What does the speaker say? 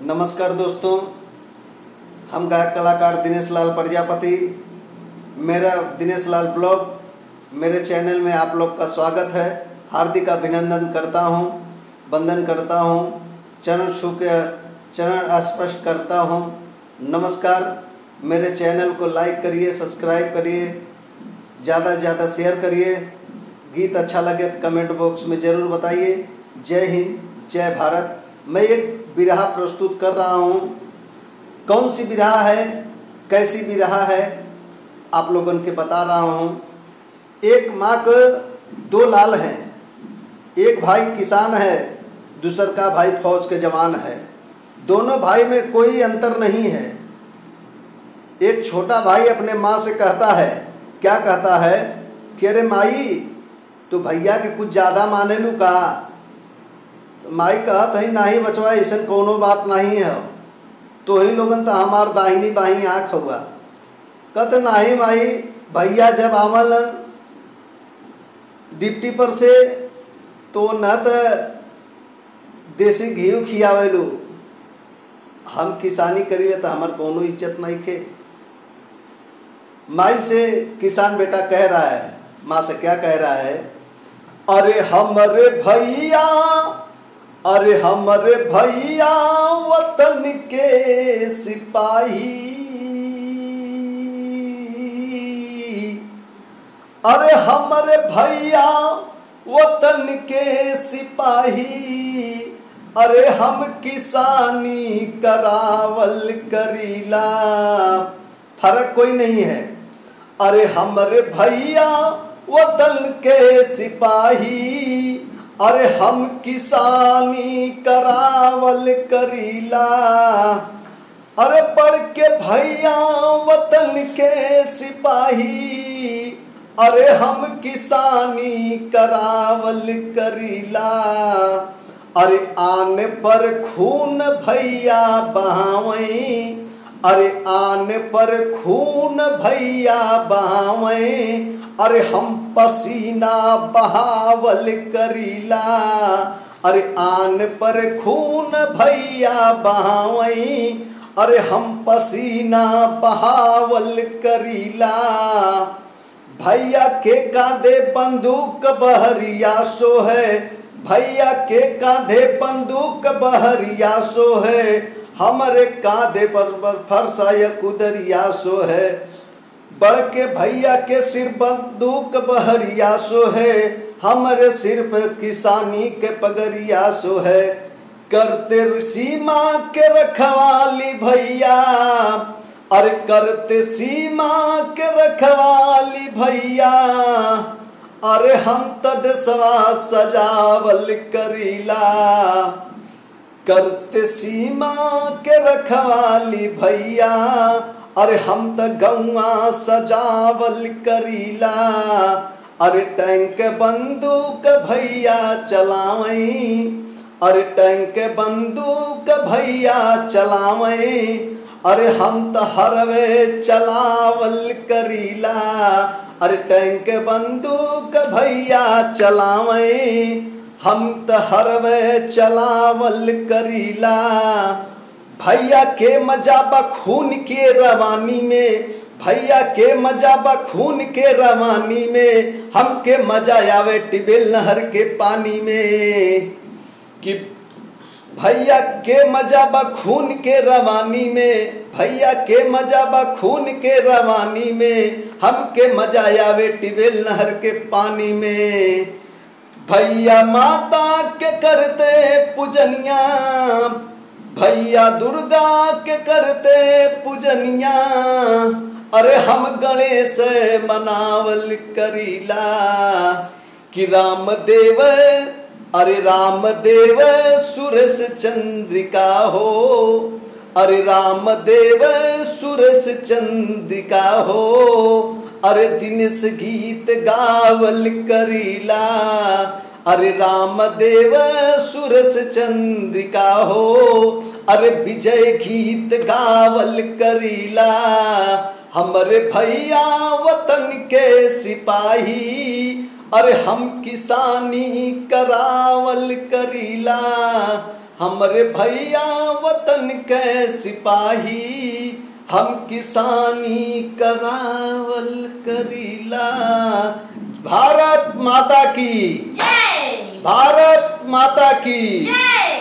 नमस्कार दोस्तों, हम गायक कलाकार दिनेश लाल प्रजापति। मेरा दिनेश लाल ब्लॉग मेरे चैनल में आप लोग का स्वागत है। हार्दिक अभिनंदन करता हूं, वंदन करता हूं, चरण छू के चरण स्पर्श करता हूं। नमस्कार। मेरे चैनल को लाइक करिए, सब्सक्राइब करिए, ज़्यादा से ज़्यादा शेयर करिए। गीत अच्छा लगे तो कमेंट बॉक्स में ज़रूर बताइए। जय हिंद, जय भारत। मैं एक बिरहा प्रस्तुत कर रहा हूँ। कौन सी बिरहा है, कैसी बिरहा है, आप लोगों के बता रहा हूँ। एक माँ के दो लाल हैं। एक भाई किसान है, दूसर का भाई फौज के जवान है। दोनों भाई में कोई अंतर नहीं है। एक छोटा भाई अपने माँ से कहता है, क्या कहता है कि अरे माई, तो भैया के कुछ ज़्यादा माने लू का। तो माई कहत है, नहीं बचवा, ऐसा कोनो बात नहीं है। तो ही लोगन तो हमार दाहिनी बाही आँख हुआ। कहते नहीं माई, भैया जब आवल डिप्टी पर से तो न तो देसी घी खियावेलू, हम किसानी करिए तो हमार कोनो इज्जत नहीं खे। माई से किसान बेटा कह रहा है, माँ से क्या कह रहा है, अरे हमरे भैया, अरे हमरे भैया वतन के सिपाही, अरे हमरे भैया वतन के सिपाही, अरे हम किसानी करावल करीला। फर्क कोई नहीं है। अरे हमरे भैया वतन के सिपाही, अरे हम किसानी करावल करीला। अरे पढ़ के भैया वतन के सिपाही, अरे हम किसानी करावल करीला। अरे आन पर खून भैया बहावई, अरे आन पर खून भैया बहावई, अरे हम पसीना बहावल करीला। अरे आन पर खून भैया बहावई, अरे हम पसीना बहावल करीला। भैया के कांधे बंदूक बहरिया सो है, भैया के कांधे बंदूक बहरिया सो है, हमारे कांधे पर फरसा या कुदरिया सो है। बड़ के भैया के सिर बंदूक बहरिया सो है, हमारे सिर पे किसानी के पगरिया सो है। करते सीमा के रखवाली भैया, अरे करते सीमा के रखवाली भैया, अरे हम तदसवा सजावल करीला। करते सीमा के रखवाली भैया, अरे हम त गौआ सजावल करीला। अरे टैंक बंदूक भैया चलावई, अरे टैंक बंदूक भैया चलावई, अरे हम त हरवे चलावल करीला। अरे टैंक बंदूक भैया चलावई, हम त हरवे चलावल करीला। भैया के मजा बखून के रवानी में, भैया के मजा बखून के रवानी में, हमके मजा आवे टिबेल नहर के पानी में। कि भैया के मजा बखून के रवानी में, भैया के मजा बखून के रवानी में, हमके मजा आवे टिबेल नहर के पानी में। भैया माता के करते पूजनिया, भैया दुर्गा के करते पूजनिया, अरे हम गणेश मनावल करीला। कि रामदेव, अरे रामदेव सुरेश चंद्रिका हो, अरे रामदेव सुरेश चंद्रिका हो, अरे दिनेश गीत गावल करीला। अरे रामदेव सुरेश चंद्रिका हो, अरे विजय गीत गावल करीला। हमरे भैया वतन के सिपाही, अरे हम किसानी करावल करीला। हमरे भैया वतन के सिपाही, हम किसानी करावल करीला। भारत माता की जय, भारत माता की जय।